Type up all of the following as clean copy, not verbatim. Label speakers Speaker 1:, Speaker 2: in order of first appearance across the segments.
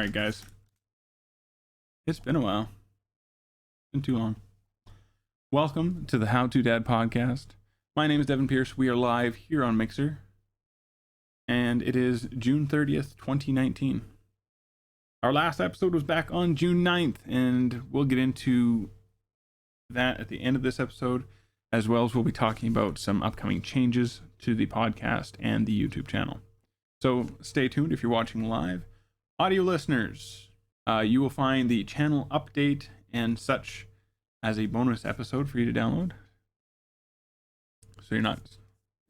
Speaker 1: Alright, guys. It's been a while. Been too long. Welcome to the How To Dad podcast. My name is Devin Pierce. We are live here on Mixer. And it is June 30th, 2019. Our last episode was back on June 9th, and we'll get into that at the end of this episode, as well as we'll be talking about some upcoming changes to the podcast and the YouTube channel. So stay tuned if you're watching live. Audio listeners, you will find the channel update and such as a bonus episode for you to download. So you're not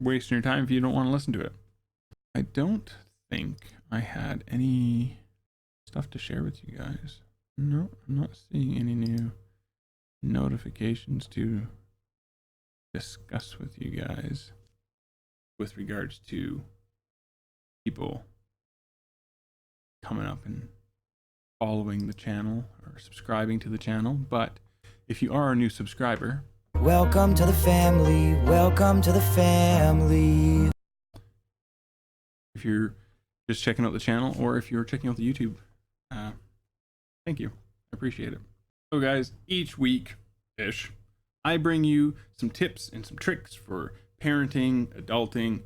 Speaker 1: wasting your time if you don't want to listen to it. I don't think I had any stuff to share with you guys. No, I'm not seeing any new notifications to discuss with you guys with regards to people coming up and following the channel or subscribing to the channel. But if you are a new subscriber,
Speaker 2: welcome to the family. Welcome to the family.
Speaker 1: If you're just checking out the channel, or if you're checking out the YouTube, thank you. I appreciate it. So guys, each week-ish, I bring you some tips and some tricks for parenting, adulting,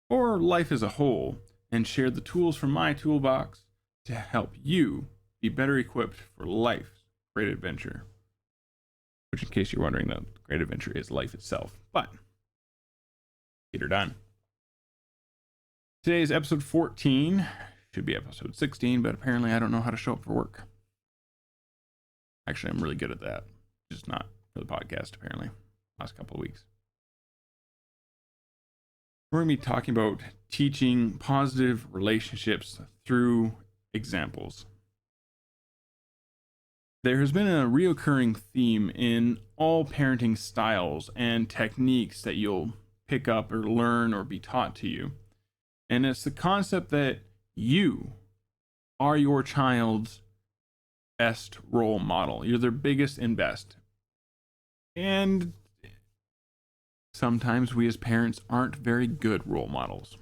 Speaker 1: or life as a whole, and share the tools from my toolbox to help you be better equipped for life's great adventure. Which, in case you're wondering, the great adventure is life itself. But get her done. Today's episode 14. Should be episode 16, but apparently I don't know how to show up for work. Actually, I'm really good at that. Just not for the podcast, apparently. Last couple of weeks. We're going to be talking about teaching positive relationships through examples. There has been a reoccurring theme in all parenting styles and techniques that you'll pick up or learn or be taught to you. And it's the concept that you are your child's best role model. You're their biggest and best. And sometimes we as parents aren't very good role models.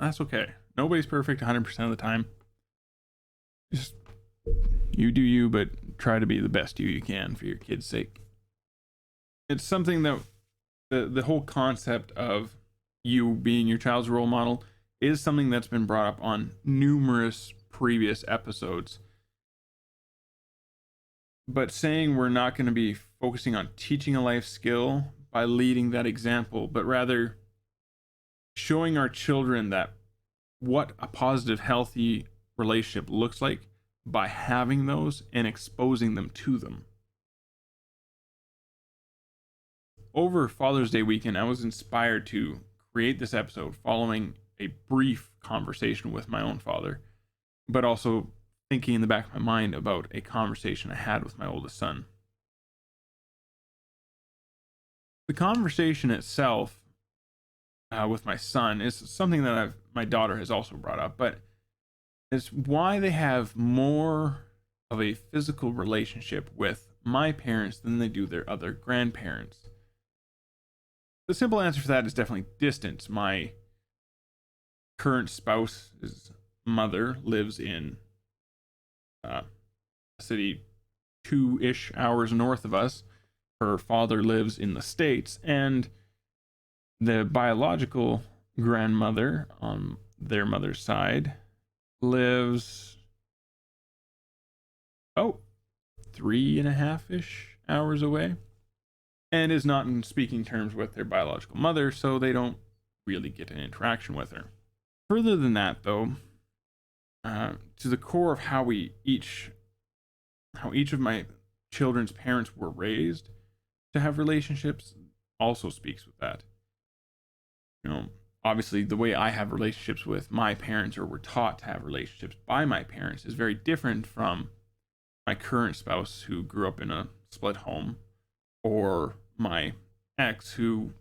Speaker 1: That's okay. Nobody's perfect 100% of the time. Just you do you, but try to be the best you can for your kids' sake. It's something that the whole concept of you being your child's role model is something that's been brought up on numerous previous episodes. But saying we're not going to be focusing on teaching a life skill by leading that example, but rather showing our children that what a positive, healthy relationship looks like by having those and exposing them to them. Over Father's Day weekend, I was inspired to create this episode following a brief conversation with my own father, but also thinking in the back of my mind about a conversation I had with my oldest son. The conversation itself with my son is something that my daughter has also brought up, but it's why they have more of a physical relationship with my parents than they do their other grandparents. The simple answer for that is definitely distance. My current spouse's mother lives in a city 2-ish hours north of us. Her father lives in the States, and the biological grandmother on their mother's side lives 3.5-ish hours away, and is not in speaking terms with their biological mother, so they don't really get an interaction with her. Further than that, though, to the core of how each of my children's parents were raised to have relationships also speaks with that. You know, obviously the way I have relationships with my parents, or were taught to have relationships by my parents, is very different from my current spouse who grew up in a split home, or my ex who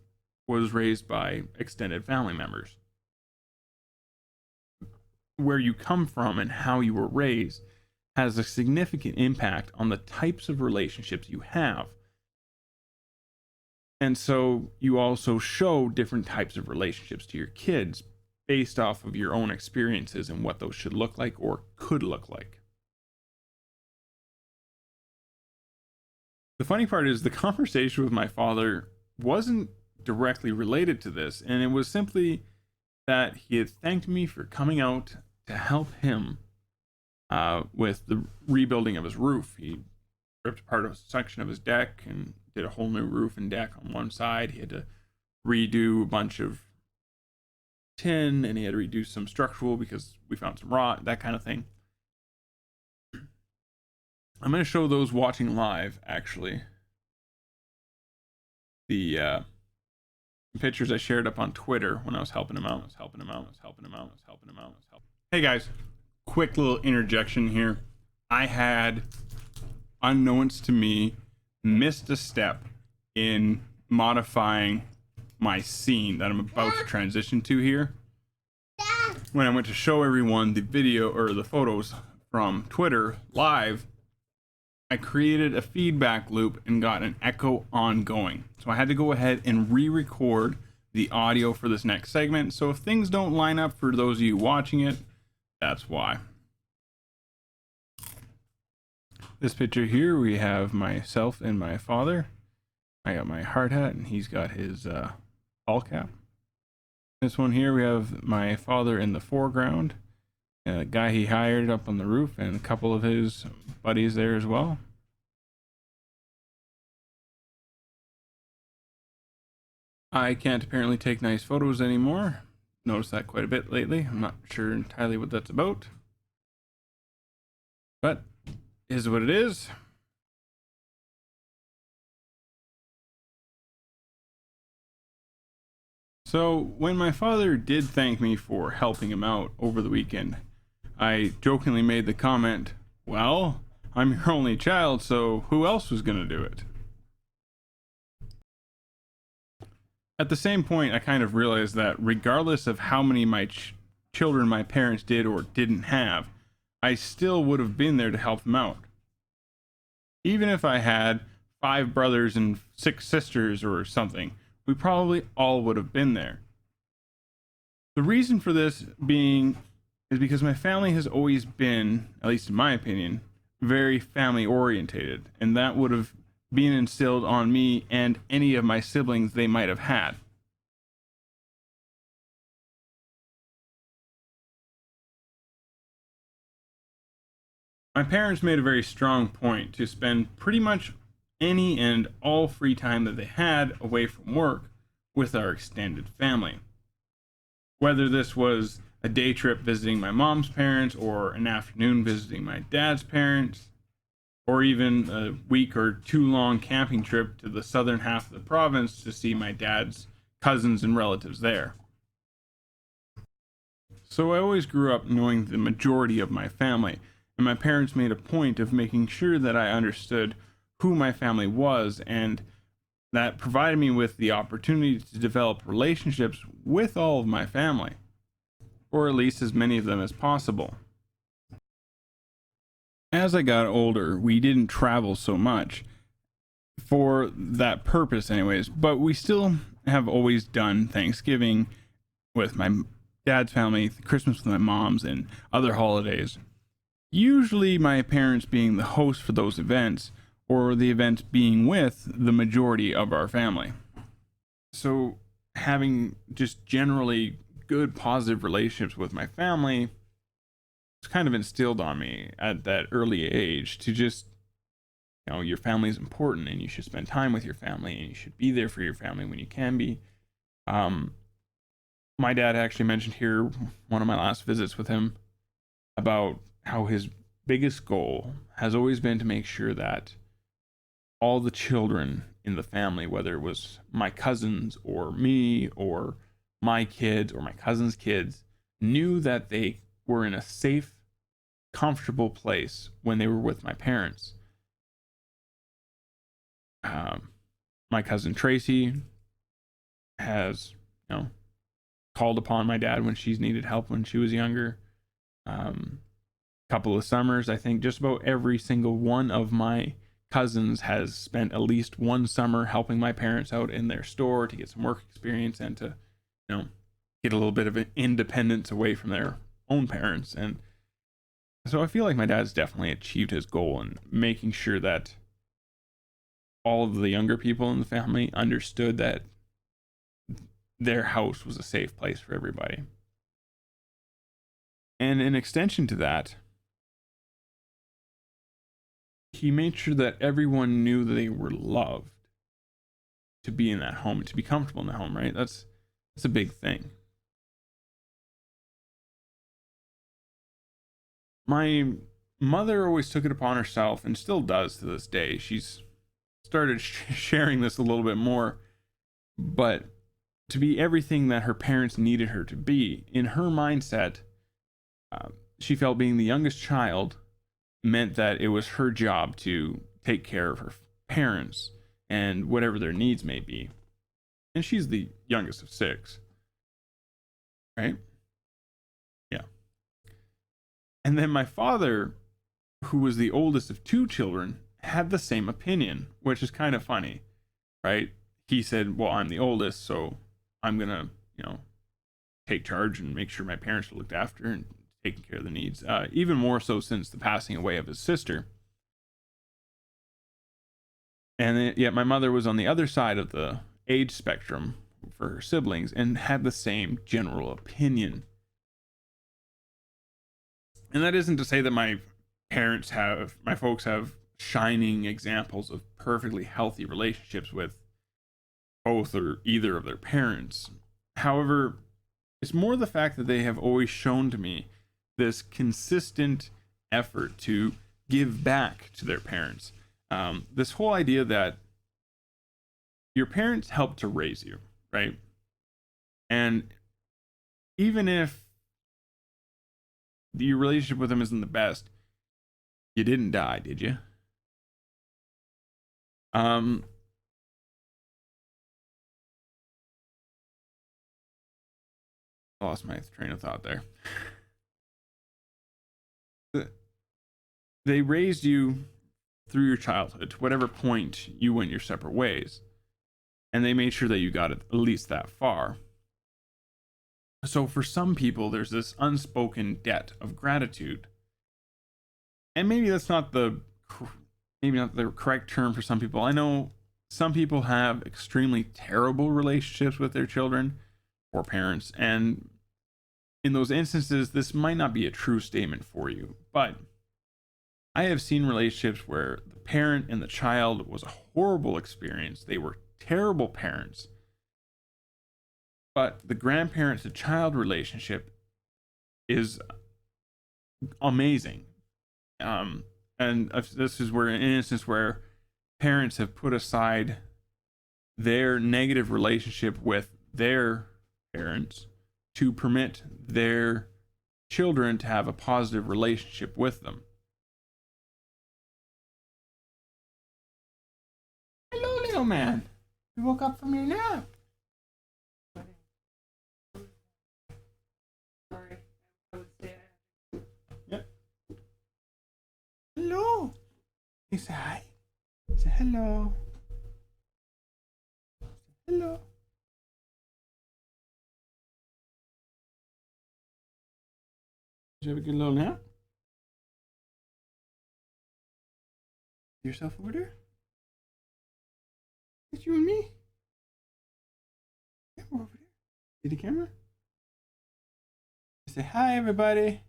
Speaker 1: was raised by extended family members. Where you come from and how you were raised has a significant impact on the types of relationships you have. And so you also show different types of relationships to your kids based off of your own experiences and what those should look like or could look like. The funny part is the conversation with my father wasn't directly related to this, and it was simply that he had thanked me for coming out to help him with the rebuilding of his roof. He ripped apart a section of his deck and did a whole new roof and deck on one side. He had to redo a bunch of tin, and he had to redo some structural because we found some rot, that kind of thing. I'm going to show those watching live, actually, the pictures I shared up on Twitter when I was helping him out. Hey guys, quick little interjection here. I had, unknowns to me, missed a step in modifying my scene that I'm about to transition to here. When I went to show everyone the video or the photos from Twitter live, I created a feedback loop and got an echo ongoing. So I had to go ahead and re-record the audio for this next segment. So if things don't line up for those of you watching it, that's why. This picture here, we have myself and my father. I got my hard hat and he's got his ball cap. This one here, we have my father in the foreground. A guy he hired up on the roof and a couple of his buddies there as well. I can't apparently take nice photos anymore. Noticed that quite a bit lately. I'm not sure entirely what that's about, but it is what it is. So when my father did thank me for helping him out over the weekend, I jokingly made the comment, well, I'm your only child, so who else was going to do it? At the same point, I kind of realized that regardless of how many children my parents did or didn't have, I still would have been there to help them out. Even if I had 5 brothers and 6 sisters or something, we probably all would have been there. The reason for this being is because my family has always been, at least in my opinion, very family orientated, and that would have been instilled on me and any of my siblings they might have had. My parents made a very strong point to spend pretty much any and all free time that they had away from work with our extended family. Whether this was a day trip visiting my mom's parents or an afternoon visiting my dad's parents, or even a week or 2 long camping trip to the southern half of the province to see my dad's cousins and relatives there. So I always grew up knowing the majority of my family, and my parents made a point of making sure that I understood who my family was, and that provided me with the opportunity to develop relationships with all of my family, or at least as many of them as possible. As I got older, we didn't travel so much for that purpose anyways, but we still have always done Thanksgiving with my dad's family, Christmas with my mom's, and other holidays. Usually my parents being the host for those events, or the events being with the majority of our family. So having just generally good positive relationships with my family was kind of instilled on me at that early age to just, your family is important and you should spend time with your family and you should be there for your family when you can be. My dad actually mentioned here, one of my last visits with him, about how his biggest goal has always been to make sure that all the children in the family, whether it was my cousins or me or my kids or my cousins' kids, knew that they were in a safe, comfortable place when they were with my parents. My cousin Tracy has, called upon my dad when she's needed help when she was younger. Couple of summers, I think just about every single one of my cousins has spent at least one summer helping my parents out in their store to get some work experience and to, get a little bit of an independence away from their own parents. And so I feel like my dad's definitely achieved his goal in making sure that all of the younger people in the family understood that their house was a safe place for everybody. And in extension to that, he made sure that everyone knew that they were loved to be in that home, to be comfortable in the home, right? That's a big thing. My mother always took it upon herself, and still does to this day. She's started sharing this a little bit more, but to be everything that her parents needed her to be. In her mindset, she felt being the youngest child meant that it was her job to take care of her parents and whatever their needs may be. And she's the youngest of 6, right? Yeah. And then my father, who was the oldest of 2 children, had the same opinion, which is kind of funny, right? He said, well, I'm the oldest, so I'm going to, take charge and make sure my parents are looked after and taking care of the needs. Even more so since the passing away of his sister. And yet my mother was on the other side of the age spectrum for her siblings and had the same general opinion. And that isn't to say that my folks have shining examples of perfectly healthy relationships with both or either of their parents. However, it's more the fact that they have always shown to me this consistent effort to give back to their parents. This whole idea that your parents helped to raise you, right? And even if your relationship with them isn't the best, you didn't die, did you? Lost my train of thought there. They raised you through your childhood to whatever point you went your separate ways, and they made sure that you got at least that far. So for some people, there's this unspoken debt of gratitude, and maybe that's not the correct term for some people. I know some people have extremely terrible relationships with their children or parents, and in those instances, this might not be a true statement for you. But I have seen relationships where the parent and the child was a horrible experience. They were terrible parents. But the grandparent to child relationship is amazing. And this is where an instance where parents have put aside their negative relationship with their parents to permit their children to have a positive relationship with them. Hello, little man. You woke up from your nap.
Speaker 3: Sorry, I would say
Speaker 1: Yep. Hello. He said hi. He said hello. Hello. Did you have a good little nap? Yourself over there? It's you and me. Yeah, we're over there. See the camera? Say hi, everybody.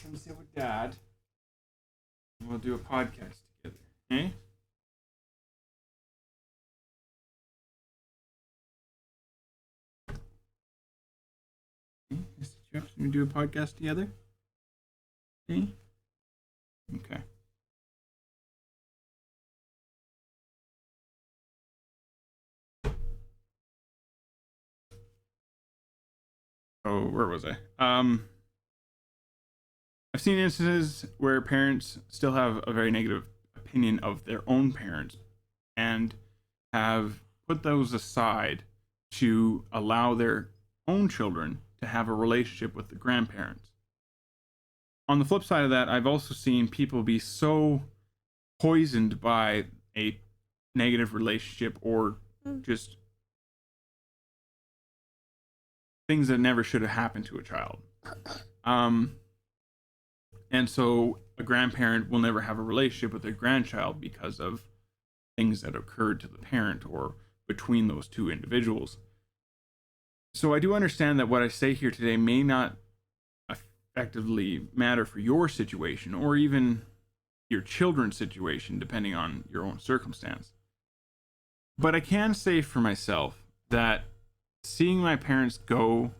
Speaker 1: Come sit with Dad, and we'll do a podcast together. Okay? Okay, Mr. Chips, we do a podcast together. Okay? Okay. Oh, where was I? I've seen instances where parents still have a very negative opinion of their own parents and have put those aside to allow their own children to have a relationship with the grandparents. On the flip side of that, I've also seen people be so poisoned by a negative relationship or just things that never should have happened to a child. And so a grandparent will never have a relationship with their grandchild because of things that occurred to the parent or between those two individuals. So I do understand that what I say here today may not effectively matter for your situation or even your children's situation, depending on your own circumstance. But I can say for myself that seeing my parents go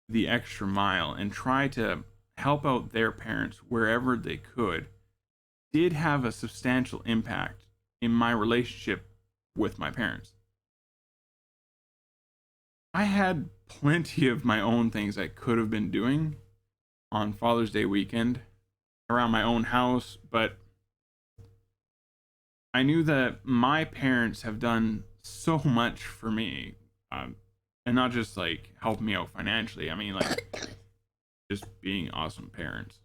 Speaker 1: the extra mile and try to help out their parents wherever they could did have a substantial impact in my relationship with my parents. I had plenty of my own things I could have been doing on Father's Day weekend around my own house, but I knew that my parents have done so much for me, and not just like helping me out financially. I mean, like just being awesome parents.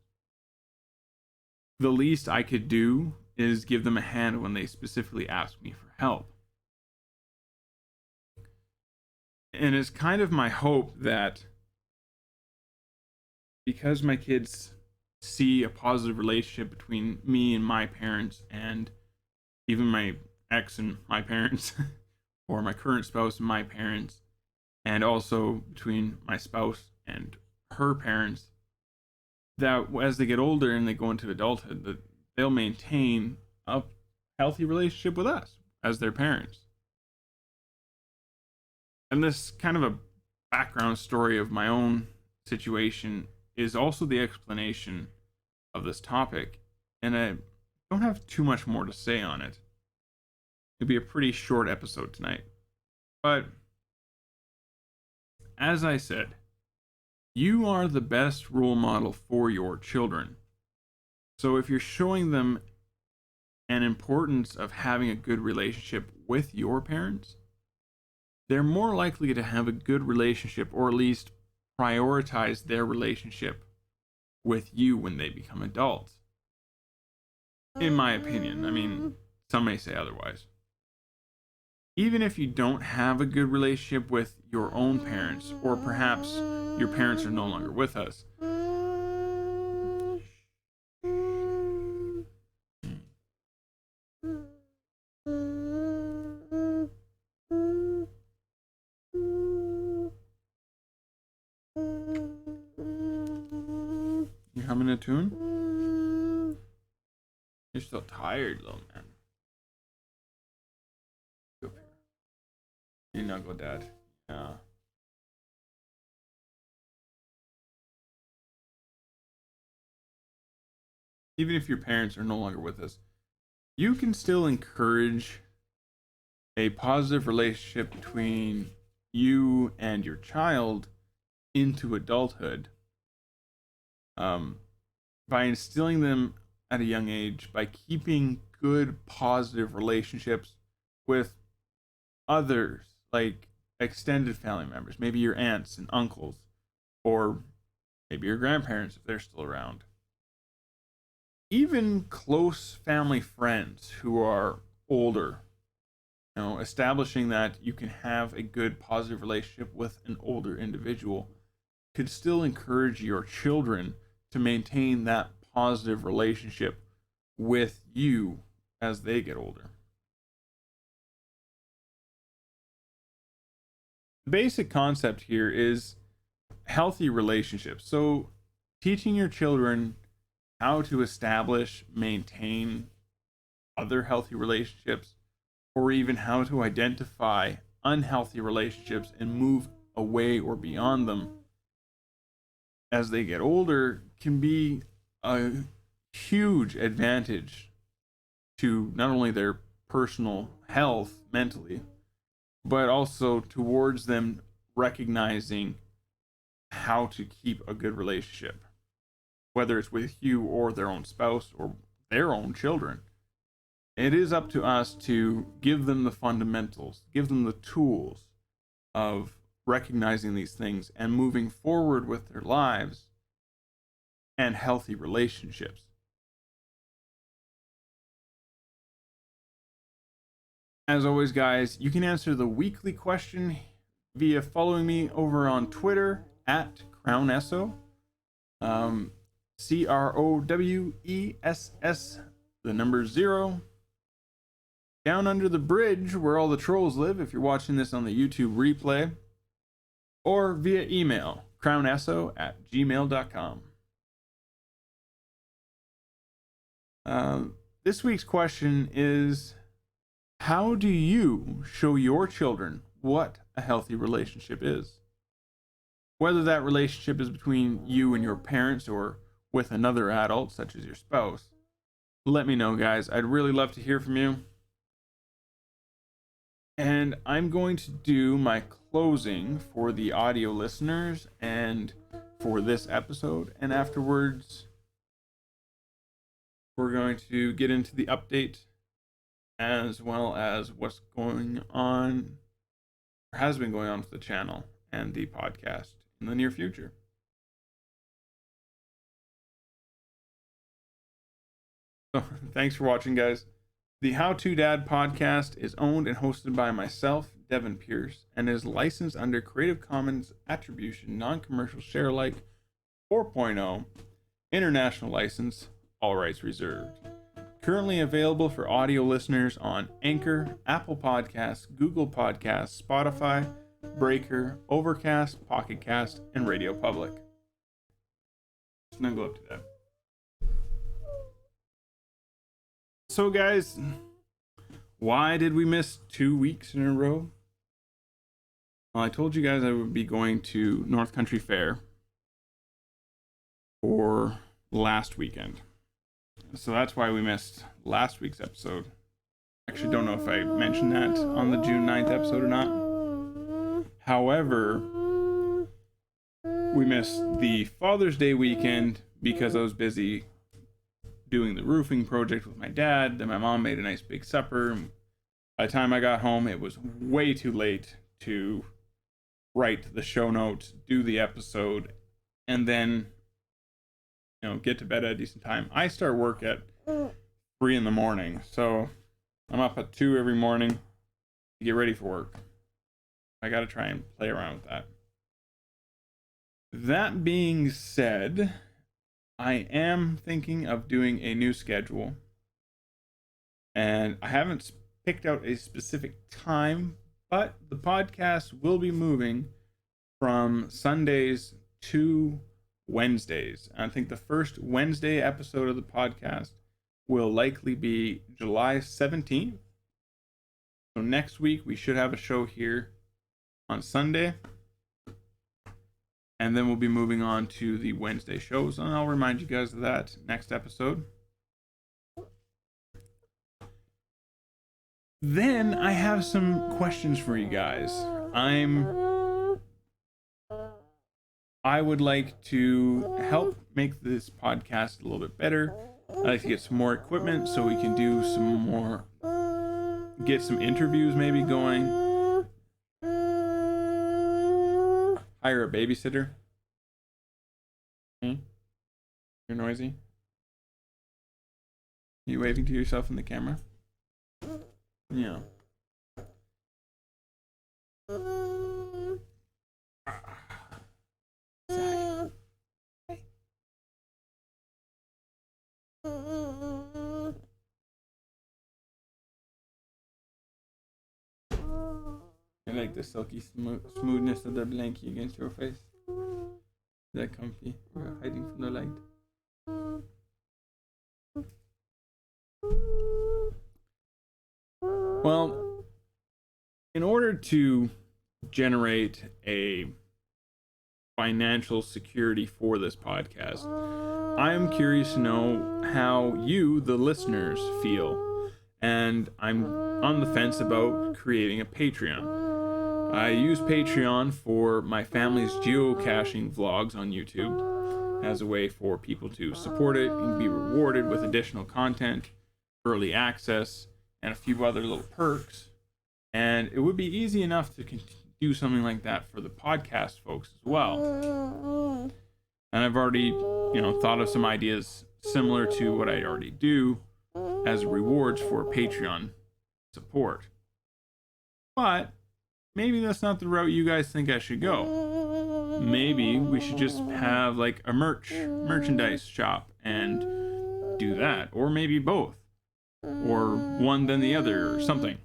Speaker 1: The least I could do is give them a hand when they specifically ask me for help. And it's kind of my hope that because my kids see a positive relationship between me and my parents, and even my ex and my parents, or my current spouse and my parents, and also between my spouse and her parents, that as they get older and they go into adulthood, that they'll maintain a healthy relationship with us as their parents. And this kind of a background story of my own situation is also the explanation of this topic, and I don't have too much more to say on it. It'll be a pretty short episode tonight. But as I said, you are the best role model for your children. So if you're showing them an importance of having a good relationship with your parents, they're more likely to have a good relationship, or at least prioritize their relationship with you when they become adults. In my opinion. I mean, some may say otherwise. Even if you don't have a good relationship with your own parents, or perhaps your parents are no longer with us, you humming a tune? You're still tired, little man. Go up here. You knuckle dad. Yeah. Even if your parents are no longer with us, you can still encourage a positive relationship between you and your child into adulthood, by instilling them at a young age, by keeping good positive relationships with others, like extended family members, maybe your aunts and uncles, or maybe your grandparents if they're still around. Even close family friends who are older, establishing that you can have a good positive relationship with an older individual could still encourage your children to maintain that positive relationship with you as they get older. The basic concept here is healthy relationships. So teaching your children how to establish, maintain other healthy relationships, or even how to identify unhealthy relationships and move away or beyond them as they get older can be a huge advantage to not only their personal health mentally, but also towards them recognizing how to keep a good relationship, whether it's with you or their own spouse or their own children. It is up to us to give them the fundamentals, give them the tools of recognizing these things and moving forward with their lives and healthy relationships. As always, guys, you can answer the weekly question via following me over on Twitter at CrownEss0. CROWESS, the number 0. Down under the bridge where all the trolls live, if you're watching this on the YouTube replay, or via email, crownesso@gmail.com. This week's question is, how do you show your children what a healthy relationship is? Whether that relationship is between you and your parents or with another adult, such as your spouse, let me know, guys. I'd really love to hear from you. And I'm going to do my closing for the audio listeners and for this episode. And afterwards, we're going to get into the update as well as what's going on, or has been going on with the channel and the podcast in the near future. So, thanks for watching, guys. The How To Dad podcast is owned and hosted by myself, Devin Pierce, and is licensed under Creative Commons Attribution Non-Commercial Share-alike 4.0 International License, all rights reserved. Currently available for audio listeners on Anchor, Apple Podcasts, Google Podcasts, Spotify, Breaker, Overcast, Pocket Cast, and RadioPublic. Snuggle up to that. So, guys, why did we miss 2 weeks in a row? Well, I told you guys I would be going to North Country Fair for last weekend. So that's why we missed last week's episode. Actually, don't know if I mentioned that on the June 9th episode or not. However, we missed the Father's Day weekend because I was busy doing the roofing project with my dad. Then my mom made a nice big supper. By the time I got home, it was way too late to write the show notes, do the episode, and then, get to bed at a decent time. I start work at 3 in the morning, so I'm up at 2 every morning to get ready for work. I got to try and play around with that. That being said, I am thinking of doing a new schedule, and I haven't picked out a specific time, but the podcast will be moving from Sundays to Wednesdays. I think the first Wednesday episode of the podcast will likely be July 17th. So next week we should have a show here on Sunday. And then we'll be moving on to the Wednesday shows, and I'll remind you guys of that next episode. Then I have some questions for you guys. I would like to help make this podcast a little bit better. I'd like to get some more equipment so we can do get some interviews maybe going. Hire a babysitter. Okay. You're noisy. Are you waving to yourself in the camera? Yeah. I like the silky smoothness of the blankie against your face. Is that comfy? You're hiding from the light. Well, in order to generate a financial security for this podcast. I am curious to know how you, the listeners, feel, and I'm on the fence about creating a Patreon. I use Patreon for my family's geocaching vlogs on YouTube as a way for people to support it and be rewarded with additional content, early access, and a few other little perks. And it would be easy enough to do something like that for the podcast folks as well. And I've already, thought of some ideas similar to what I already do as rewards for Patreon support. But maybe that's not the route you guys think I should go. Maybe we should just have like a merchandise shop and do that, or maybe both, or one then the other, or something.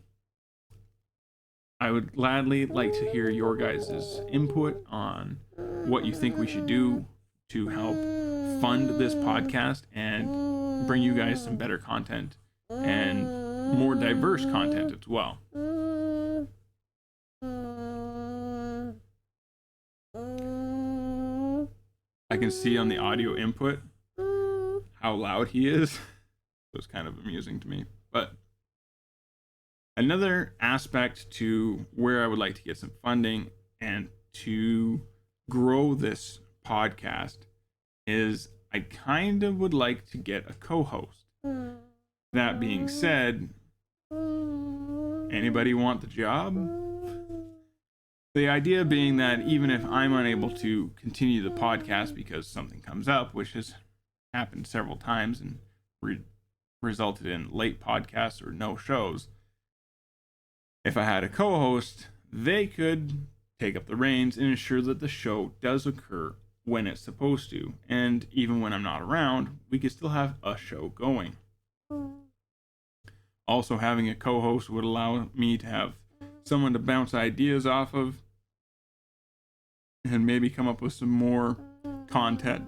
Speaker 1: I would gladly like to hear your guys' input on what you think we should do to help fund this podcast and bring you guys some better content and more diverse content as well. I can see on the audio input how loud he is. It was kind of amusing to me. But another aspect to where I would like to get some funding and to grow this podcast is I kind of would like to get a co-host. That being said, anybody want the job? The idea being that even if I'm unable to continue the podcast because something comes up, which has happened several times and resulted in late podcasts or no shows, if I had a co-host, they could take up the reins and ensure that the show does occur when it's supposed to. And even when I'm not around, we could still have a show going. Also, having a co-host would allow me to have someone to bounce ideas off of and maybe come up with some more content.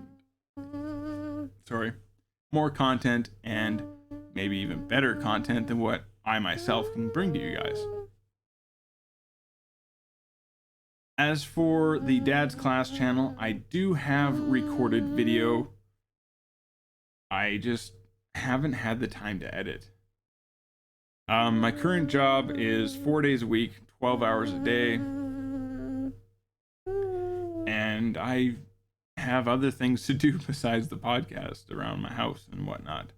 Speaker 1: More content and maybe even better content than what I myself can bring to you guys. As for the Dad's Class channel, I do have recorded video. I just haven't had the time to edit. My current job is 4 days a week, 12 hours a day. And I have other things to do besides the podcast around my house and whatnot.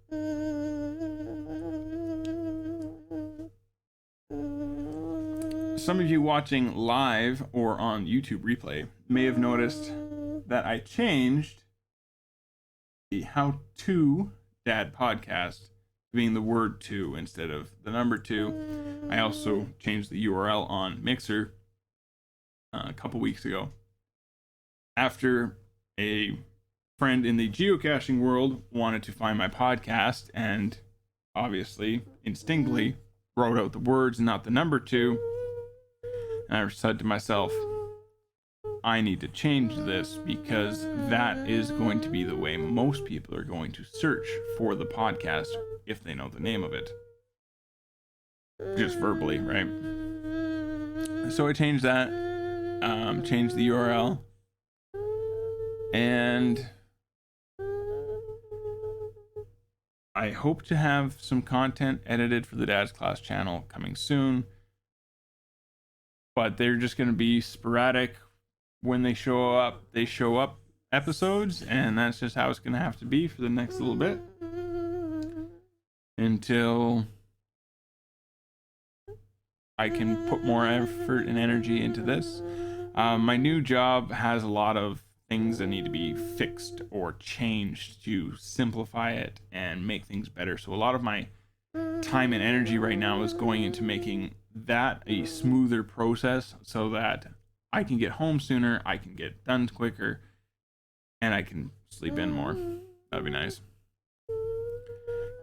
Speaker 1: Some of you watching live or on YouTube replay may have noticed that I changed the How To Dad podcast being the word 2 instead of the number 2. I also changed the URL on Mixer a couple weeks ago. After a friend in the geocaching world wanted to find my podcast and obviously instinctively wrote out the words and not the number 2, and I said to myself, I need to change this because that is going to be the way most people are going to search for the podcast if they know the name of it. Just verbally, right? So I changed that, changed the URL, and I hope to have some content edited for the Dad's Class channel coming soon. But they're just going to be sporadic. When they show up episodes, and that's just how it's going to have to be for the next little bit until I can put more effort and energy into this. My new job has a lot of things that need to be fixed or changed to simplify it and make things better. So a lot of my time and energy right now is going into making that a smoother process so that I can get home sooner, I can get done quicker, and I can sleep in more. That'd be nice.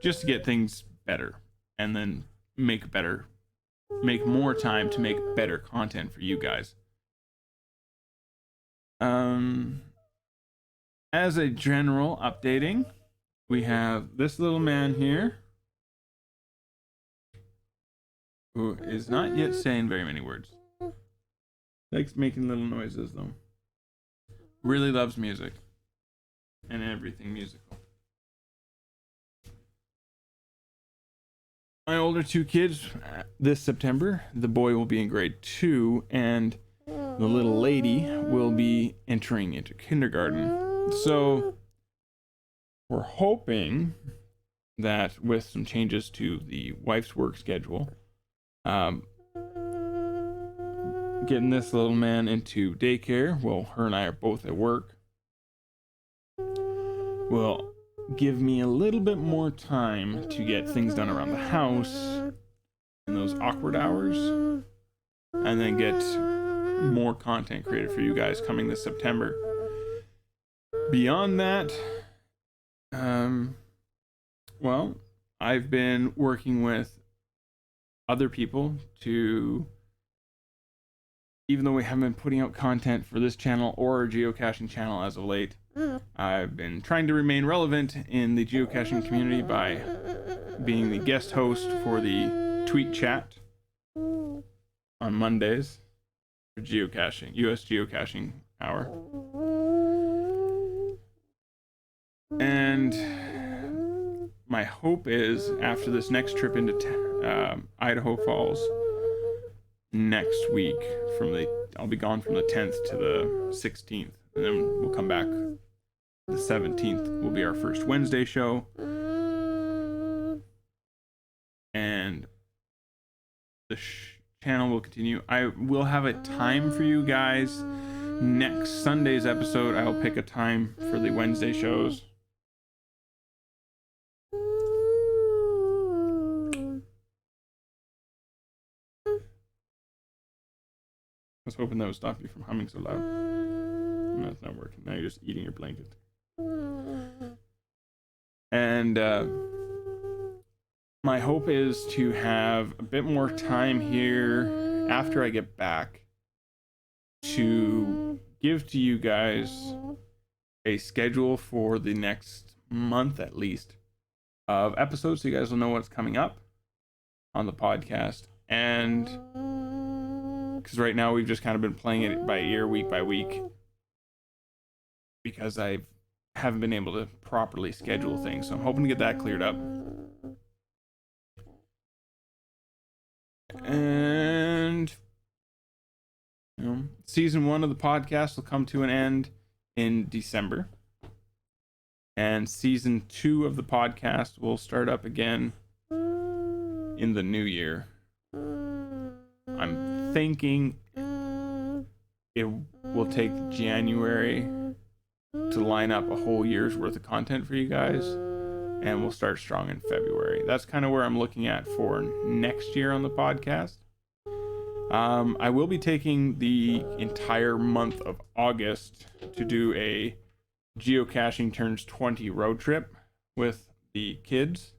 Speaker 1: Just to get things better and then make more time to make better content for you guys. As a general updating, we have this little man here who is not yet saying very many words. Likes making little noises though. really loves music and everything musical. My older two kids, this September, the boy will be in grade 2 and the little lady will be entering into kindergarten. So we're hoping that with some changes to the wife's work schedule, getting this little man into daycare, well, her and I are both at work, will give me a little bit more time to get things done around the house in those awkward hours, and then get more content created for you guys coming this September. Beyond that, well, I've been working with other people to, even though we haven't been putting out content for this channel or our geocaching channel as of late, I've been trying to remain relevant in the geocaching community by being the guest host for the tweet chat on Mondays for geocaching, US Geocaching Hour. And my hope is after this next trip into Idaho Falls next week, I'll be gone from the 10th to the 16th, and then we'll come back. The 17th will be our first Wednesday show, and the channel will continue. I will have a time for you guys. Next Sunday's episode, I'll pick a time for the Wednesday shows. I was hoping that would stop you from humming so loud. No, it's not working. Now you're just eating your blanket. And my hope is to have a bit more time here after I get back to give to you guys a schedule for the next month at least of episodes, so you guys will know what's coming up on the podcast. And because right now we've just kind of been playing it by ear, week by week, because I haven't been able to properly schedule things. So I'm hoping to get that cleared up. And season 1 of the podcast will come to an end in December, and season 2 of the podcast will start up again in the new year. I'm thinking it will take January to line up a whole year's worth of content for you guys, and we'll start strong in February. That's kind of where I'm looking at for next year on the podcast. I will be taking the entire month of August to do a geocaching turns 20 road trip with the kids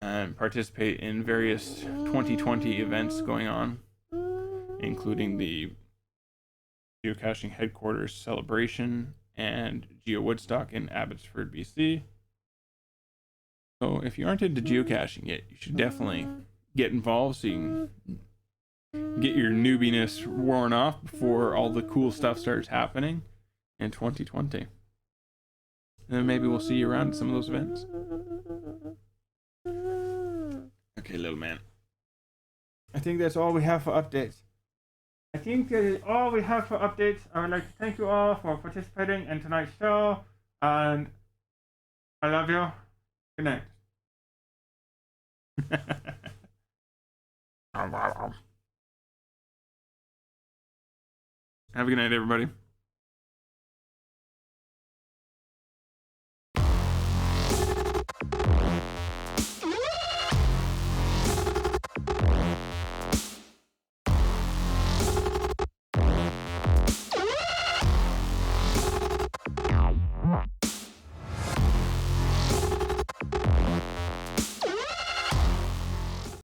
Speaker 1: and participate in various 2020 events going on, including the geocaching headquarters celebration and Geo Woodstock in Abbotsford, BC. So if you aren't into geocaching yet, you should definitely get involved so you can get your newbiness worn off before all the cool stuff starts happening in 2020. And then maybe we'll see you around at some of those events. Okay, little man. I think that's all we have for updates. I would like to thank you all for participating in tonight's show, and I love you. Good night. Have a good night, everybody.